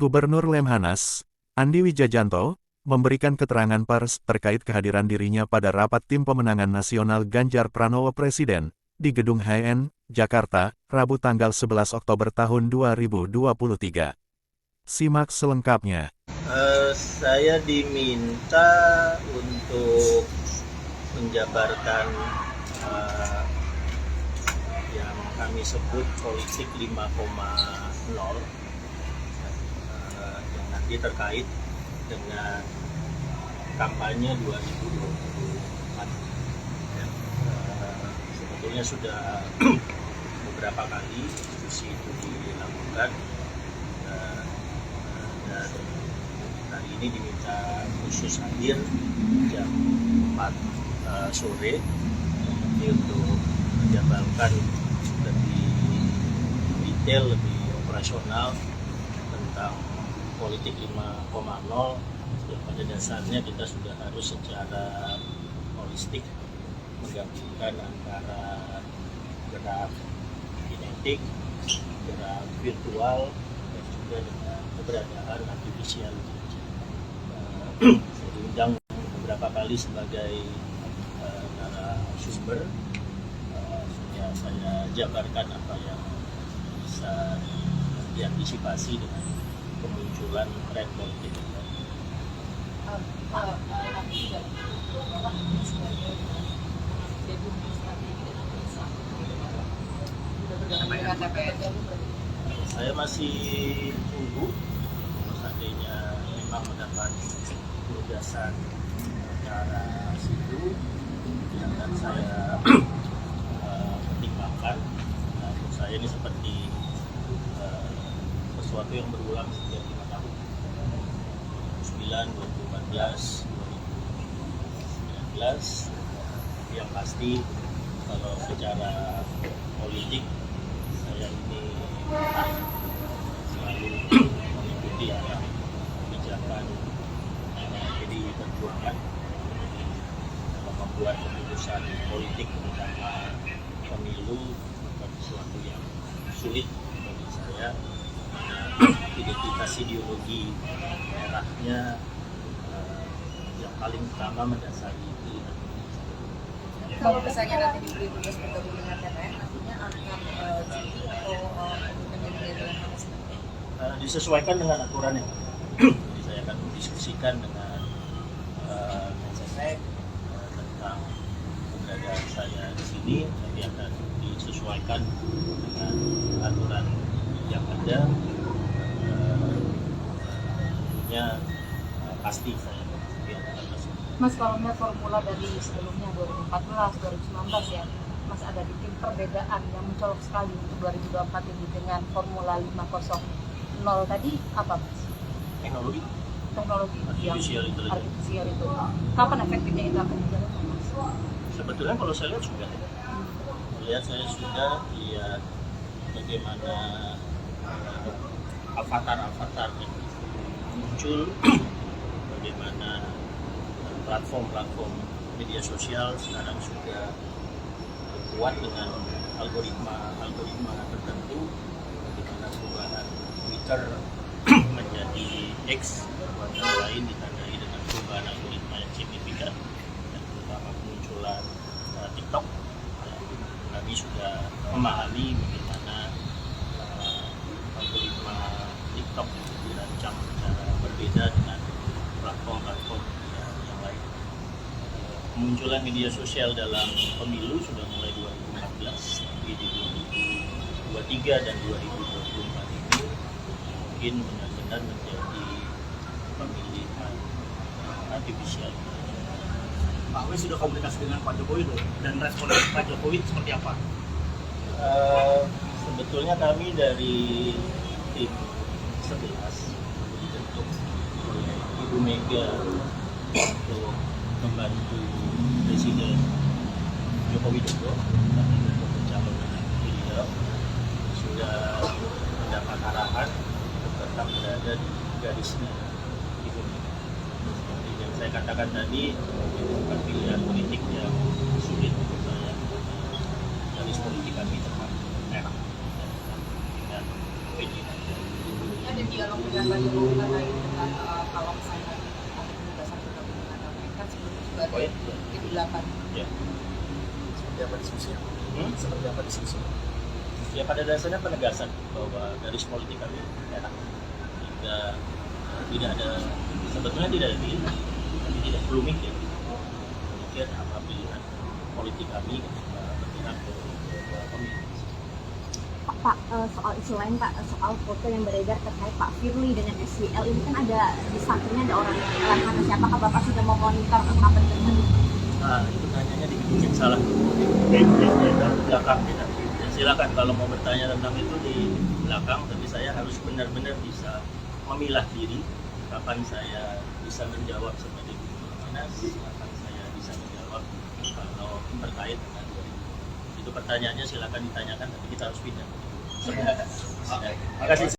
Gubernur Lemhanas, Andi Wijajanto, memberikan keterangan pers terkait kehadiran dirinya pada rapat tim pemenangan nasional Ganjar Pranowo Presiden di Gedung HN, Jakarta, Rabu tanggal 11 Oktober tahun 2023. Simak selengkapnya. Saya diminta untuk menjabarkan yang kami sebut politik 5,0 yang nanti terkait dengan kampanye 2024. Sebetulnya sudah beberapa kali diskusi itu dilakukan, dan hari ini diminta khusus hadir jam 4 sore untuk menjabarkan lebih detail, lebih operasional tentang politik 5,0 yang pada dasarnya kita sudah harus secara holistik menggabungkan antara gerak kinetik, gerak virtual, dan juga dengan keberadaan artificial intelligence. Saya diundang beberapa kali sebagai narasumber, sehingga saya jabarkan apa yang bisa diantisipasi dengan kemunculan tren politik. Saya masih tunggu, kalau seandainya memang mendapat penugasan secara situ, yang akan saya pertimbangkan. Untuk saya ini seperti sesuatu yang berulang setiap 5 tahun, 2009, 2014, 2019. Yang pasti kalau secara politik saya ini selalu mengikuti arah kebijakan PDI Perjuangan dalam membuat keputusan politik, terutama pemilu, bukan sesuatu yang sulit bagi saya. Identitas ideologi merahnya yang paling utama mendasari pilihan. Kalau misalnya nanti diberi tugas bergabung dengan TPN, artinya akan cuti atau menjadi Lemhanas? Disesuaikan dengan aturan yang ada. Jadi saya akan mendiskusikan dengan Mensesnek tentang keberadaan saya di sini. Nanti akan disesuaikan dengan aturan yang ada. Tentunya pasti saya Mas, kalau melihat formula dari sebelumnya 2014, 2019 ya, Mas ada bikin perbedaan yang mencolok sekali untuk 2024 ini dengan formula 5.0 tadi apa, Mas? teknologi yang artificial itu. Kapan efektifnya itu akan dijalankan, Mas? Sebetulnya kalau saya lihat sudah lihat bagaimana avatar yang muncul, bagaimana platform media sosial sekarang sudah kuat dengan algoritma tertentu, bagaimana perubahan Twitter menjadi X, perubahan lain ditandai dengan perubahan algoritma yang signifikan, dan terutama kemunculan TikTok. Kami sudah memahami bagaimana algoritma TikTok dirancang secara berbeda dengan platform yang lain. Kemunculan media sosial dalam pemilu sudah mulai 2014, tapi di 2023 dan 2024 ini mungkin benar-benar menjadi pemilihan artificial. Pak W sudah komunikasi dengan Pak Jokowi loh, dan respon Pak Jokowi seperti apa? Sebetulnya kami dari tim 11 dibentuk oleh Ibu Mega untuk membantu Presiden Joko Widodo untuk pencalonan beliau, sudah mendapat arahan untuk tetap berada di garisnya Ibu Mega. Seperti yang saya katakan tadi, bukan pilihan politik yang sulit untuk saya. Garis politik kami tetap merah dan PDI. dialog dengan Pak Jokowi terkait dengan kalau misalnya ada penugasan undang-undang KPK kan sebelumnya juga ada di 8. Ya. Seperti apa diskusinya? Seperti apa diskusinya? Ya pada dasarnya penegasan bahwa garis politik kami enak, tidak ada, sebetulnya tidak ada pilihan, kami tidak perlu mikir apa pilihan politik kami ketika berpihak ke pemilu. Pak, soal isu lain Pak, soal foto yang beredar terkait Pak Firly dengan SYL ini kan ada di sampingnya ada orang yang mana siapakah Bapak sudah memonitor ungkapan tersebut? Nah itu tanyanya di gedung yang salah, di belakang kita. Ya, silakan kalau mau bertanya tentang itu di belakang, tapi saya harus benar-benar bisa memilah diri kapan saya bisa menjawab sebagai Dinas, kapan saya bisa menjawab kalau terkait dengan itu pertanyaannya silakan ditanyakan, tapi kita harus pindah. Terima kasih.